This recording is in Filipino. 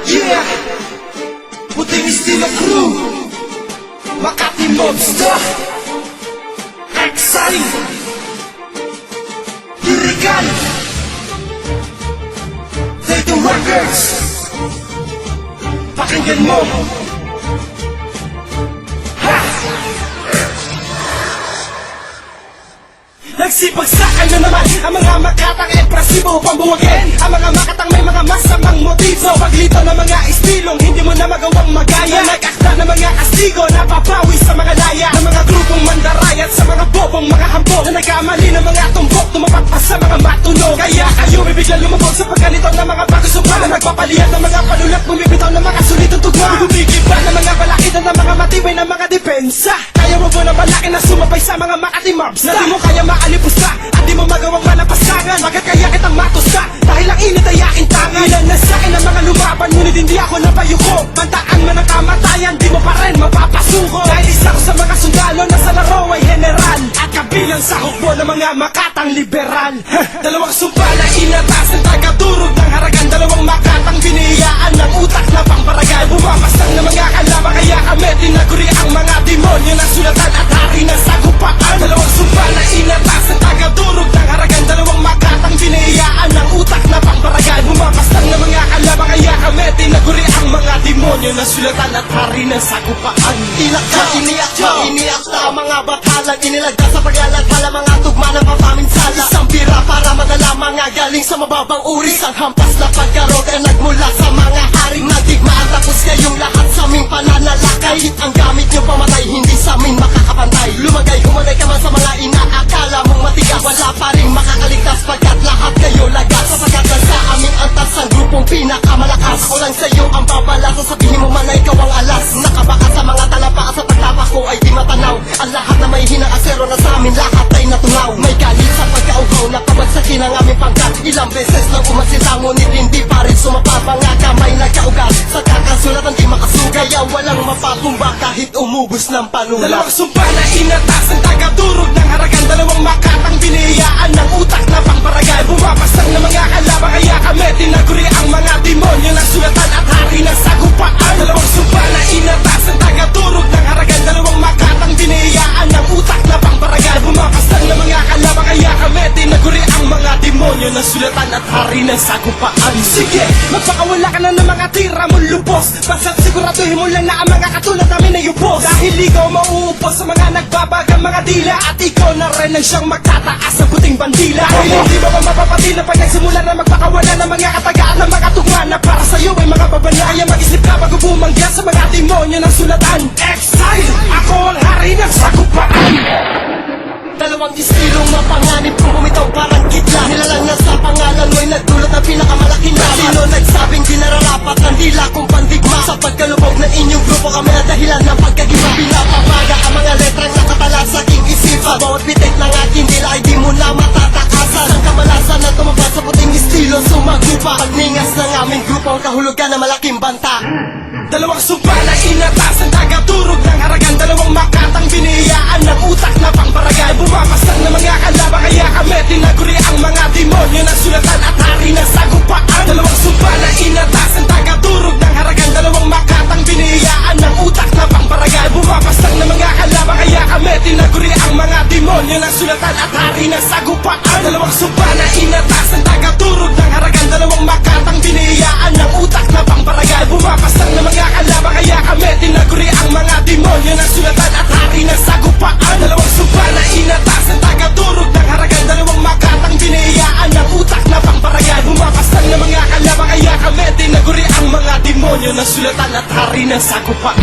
Yeah, puting estilo crew, Makati Mobster, Exile, Lyrical, Tato Records. Pakinggan mo. Nagsipagsakay na naman ang mga makatang ekspresibo upang buwagin ang mga makatang may mga masamang motibo. Paglito ng mga estilong hindi mo na magawang magaya, nag-akda ng mga kastigo, napapawi sa mga laya ng mga grupong mandarayat sa mga bobong mga hambog na nagkamali ng mga tumbok, tumapat pa sa mga matunog. Kaya kayo bibiglang lumabog sa pagganito ng mga pagkasumpa na nagpapalian ng mga panulat, bumibitaw ng mga sulitong tugma, bumigiba ng mga balakitan ng mga matibay ng mga depensa. Kaya mo na balaki na sumabay sa mga Makati Mobs na di mo kaya maalipos ka at di mo magawang malapasangan. Bakit kaya kitang matusta dahil ang init ay aking tangan. Ilan na sa'kin ang mga lumaban, ngunit hindi ako napayuko. Bantaan man ang kamatayan, di mo pa rin mapapasuko. Dahil isa ko sa mga sundalo na sa laro ay general at kabilang sa hukbo ng mga makatang liberal. Dalawang sumpa na inatas ng taga-durog ng haragan, dalawang makatang binihiyaan ng utak na pangbarangay. Bumapasang ng mga kalaban, kaya kami tinaguri ang mga demonyo na sulatan at hari ng sagupaan. Dalawang sumpa na inatas ng taga-durog ng haragan, dalawang makatang binihiyaan ng utak na pangbarangay. Bumapasang ng mga kalaban, kaya kami tinaguri ang mga demonyo na sulatan at hari ng sagupaan. Ilakda, iniakta ang mga batalang inilagda sa paglalathala, mga tugma ng mapaminsala. Isang bira para madala mga galing sa mababang uri. Isang hampas na pagkarog ay nagmula sa mga haring nadigmaan. Tapos kayong lahat sa aming pananalakay. Ang gamit nyo pamatay, hindi sa amin makakapantay. Lumagay, humanay ka man sa mga inaakala mong matigas. Wala pa rin makakaligtas pagkat lahat kayo lagas. Sapagkat sa aming antas ang grupong pinakamalakas. Ako lang sa'yo ang babala, sasabihin mo man na ikaw ang alas. Nakabakas sa mga talapa, sa pagtapa ko ay di matanaw. Ang lahat na may hinakasero na sa amin, lahat ay natunaw. May galit sa pagkaugaw na pabagsakin ang aming pangkat. Ilang beses nang umagsita, ngunit hindi pa rin sumapa. Mga kamay nagkaugat sa kakasulatan di makasuga. Kaya walang mapatumba kahit umubos ng panula. Dalawang sumpa na inatas ng taga-durog ng haragan, dalawang makatang binihiyaan ng utak na pangbarangay. Bumapasang ng mga kalaban, kaya kami tinaguri ang mga demonyo na sulatan at hari ng sagupaan. Dalawang sumpa na inatas ng taga-durog ng haragan, dalawang makatang binihiyaan ng utak na pangbarangay. Bumapasang ng mga kalaban, kaya kami tinaguri ang mga demonyo na sulatan at hari ng sagupaan. Sige, magpakawala ka na ng mga tira mong lubos, basta't siguraduhin mo lang na ang mga katulad namin ay ubos. Dahil ikaw mauupos sa mga nagbabagang mga dila, at ikaw na rin ang siyang magtataas sa puting bandila. Dahil hindi mo pa mapapatila pag nagsimula na magpakawala ng mga katagaan ng mga tugma na para sa'yo ay mga babala. Kaya mag-isip ka bago bumangga sa mga demonyo ng sulatan. Exile, ako ang hari ng sagupaan. Dalawang istilong mapanganib kung bumitaw parang kitla. Nilalang na sa pangalan mo'y nagdulot ng pinakamalaking laman. Sino nagsabing di nararapat ang dila kong pandigma? Sa pagkalubog ng inyong grupo kami na dahilan ng pagkagiba. Pinapabaga ang mga letrang nakatala sa aking isipan. Bawat bitek ng aking dila ay di mo na matatakasan. Ang kamalasan na tumabas sa puting estilo sumagupa. Pagningas ng aming grupo ang kahulugan na malaking banta. Dalawang sumpa na inatas ng taga-durog ng haragan, dalawang makatang binihiyaan ng utak na pangbarangay. Bumapasang ng mga kalaban, kaya kami tinaguri ang mga demonyo na sulatan at hari ng sagupaan. Dalawang sumpa na inatas ng taga-durog ng haragan, dalawang makatang binihiyaan ng utak na pangbarangay. Bumapasang ng mga kalaban, kaya kami tinaguri ang mga demonyo na sulatan at hari ng sagupaan. Dalawang sumpa na inatas ng taga-durog ng haragan, dalawang makatang binihiyaan ng utak na pangbarangay. Bumapasang ng mga kalaban, kaya kami tinaguri ang mga demonyo na sulatan at hari ng sagupaan. Dalawang sumpa na inatas ng taga-durog ng haragan, dalawang makatang binihiyaan ng utak na pangbarangay. Bumapasang ng mga kalaban, kaya kami tinaguri ang mga demonyo na sulatan at hari ng sagupaan.